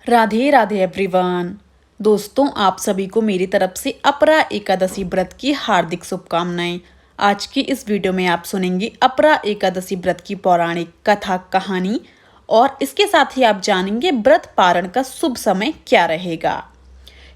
Radhe Radhe everyone. दोस्तों, आप सभी को मेरी तरफ से अपरा एकादशी व्रत की हार्दिक शुभकामनाएं। आज की इस वीडियो में आप सुनेंगे अपरा एकादशी व्रत की पौराणिक कथा कहानी और इसके साथ ही आप जानेंगे व्रत पारण का शुभ समय क्या रहेगा।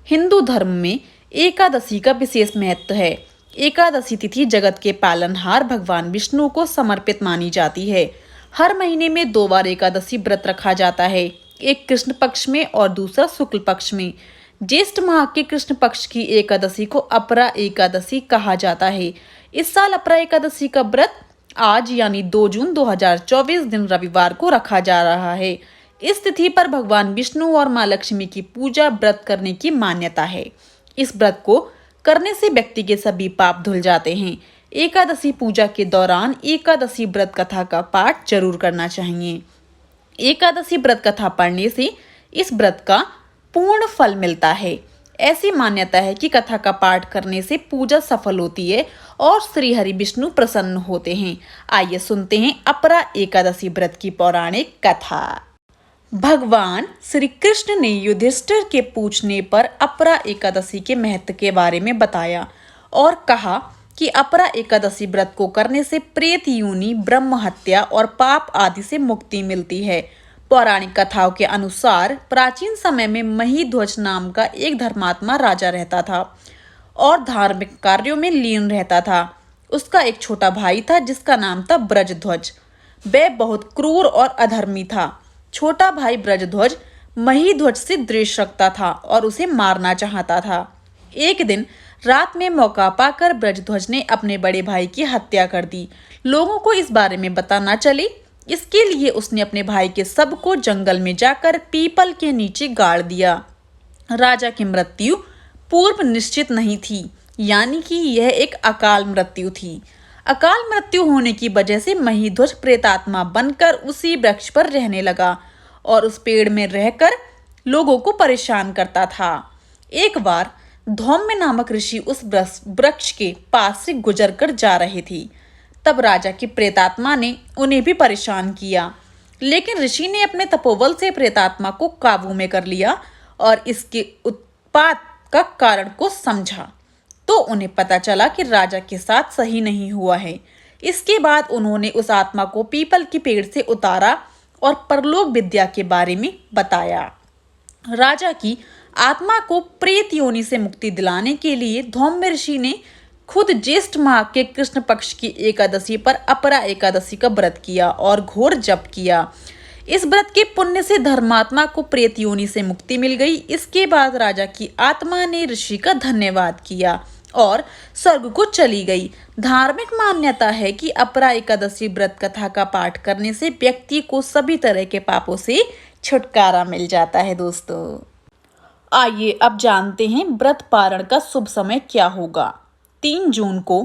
हिंदू धर्म में एकादशी का विशेष महत्व है। एकादशी तिथि जगत के पालनहार भगवान विष्णु को समर्पित मानी जाती है। हर महीने में 2 बार एकादशी व्रत रखा जाता है, एक कृष्ण पक्ष में और दूसरा शुक्ल पक्ष में। ज्येष्ठ माह के कृष्ण पक्ष की एकादशी को अपरा एकादशी कहा जाता है। इस साल अपरा एकादशी का व्रत आज यानी 2 जून 2024 दिन रविवार को रखा जा रहा है। इस तिथि पर भगवान विष्णु और माँ लक्ष्मी की पूजा व्रत करने की मान्यता है। इस व्रत को करने से व्यक्ति के सभी पाप धुल जाते हैं। एकादशी पूजा के दौरान एकादशी व्रत कथा का पाठ जरूर करना चाहिए। एकादशी व्रत कथा पढ़ने से इस व्रत का पूर्ण फल मिलता है। ऐसी मान्यता है कि कथा का पाठ करने से पूजा सफल होती है और श्री हरि विष्णु प्रसन्न होते हैं। आइए सुनते हैं अपरा एकादशी व्रत की पौराणिक कथा। भगवान श्री कृष्ण ने युधिष्ठिर के पूछने पर अपरा एकादशी के महत्व के बारे में बताया और कहा कि अपरा एकादशी व्रत को करने से प्रेत योनि, ब्रह्म हत्या और पाप आदि से मुक्ति मिलती है। पौराणिक कथाओं के अनुसार प्राचीन समय में महीध्वज नाम का एक धर्मात्मा राजा रहता था और धार्मिक कार्यों में लीन रहता था। उसका एक छोटा भाई था जिसका नाम था ब्रजध्वज। वह बहुत क्रूर और अधर्मी था। छोटा भाई ब्रजध्वज महीध्वज से द्वेष रखता था और उसे मारना चाहता था। एक दिन रात में मौका पाकर ब्रजध्वज ने अपने बड़े भाई की हत्या कर दी। लोगों को इस बारे में पता न चले, इसके लिए उसने अपने भाई के शव को जंगल में जाकर पीपल के नीचे गाड़ दिया। राजा की मृत्यु पूर्व निश्चित नहीं थी, यानी कि यह एक अकाल मृत्यु थी। अकाल मृत्यु होने की वजह से महीध्वज प्रेतात्मा बनकर उसी वृक्ष पर रहने लगा और उस पेड़ में रहकर लोगों को परेशान करता था। एक बार धौम्य नामक ऋषि उस वृक्ष के पास से गुजर कर जा रहे थे। तब राजा की प्रेतात्मा ने उन्हें भी परेशान किया, लेकिन ऋषि ने अपने तपोबल से प्रेतात्मा को काबू में कर लिया और इसके उत्पात का कारण को समझा तो उन्हें पता चला कि राजा के साथ सही नहीं हुआ है। इसके बाद उन्होंने उस आत्मा को पीपल के पेड़ से उतारा और परलोक विद्या के बारे में बताया। राजा की आत्मा को प्रेत योनि से मुक्ति दिलाने के लिए धौम्य ऋषि ने खुद ज्येष्ठ माह के कृष्ण पक्ष की एकादशी पर अपरा एकादशी का व्रत किया और घोर जप किया। इस व्रत के पुण्य से धर्मात्मा को प्रेत योनि से मुक्ति मिल गई। इसके बाद राजा की आत्मा ने ऋषि का धन्यवाद किया और स्वर्ग को चली गई। धार्मिक मान्यता है कि अपरा एकादशी व्रत कथा का पाठ करने से व्यक्ति को सभी तरह के पापों से छुटकारा मिल जाता है। दोस्तों, आइए अब जानते हैं व्रत पारण का शुभ समय क्या होगा। 3 जून को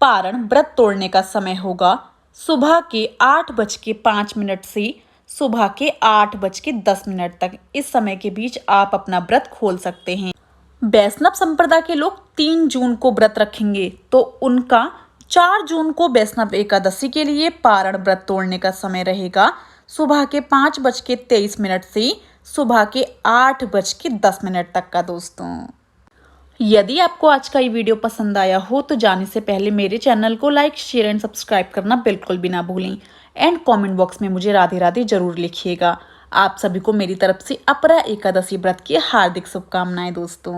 पारण व्रत तोड़ने का समय होगा सुबह के 8:05 से सुबह के 8:10 तक। इस समय के बीच आप अपना व्रत खोल सकते हैं। वैष्णव संप्रदाय के लोग 3 जून को व्रत रखेंगे तो उनका 4 जून को वैष्णव एकादशी के लिए पारण व्रत तोड़ने का समय रहेगा सुबह के 5:23 से सुबह के 8:10 तक का। दोस्तों, यदि आपको आज का ये वीडियो पसंद आया हो तो जाने से पहले मेरे चैनल को लाइक, शेयर एंड सब्सक्राइब करना बिल्कुल भी ना भूलें एंड कमेंट बॉक्स में मुझे राधे राधे जरूर लिखिएगा। आप सभी को मेरी तरफ से अपरा एकादशी व्रत की हार्दिक शुभकामनाएं। दोस्तों।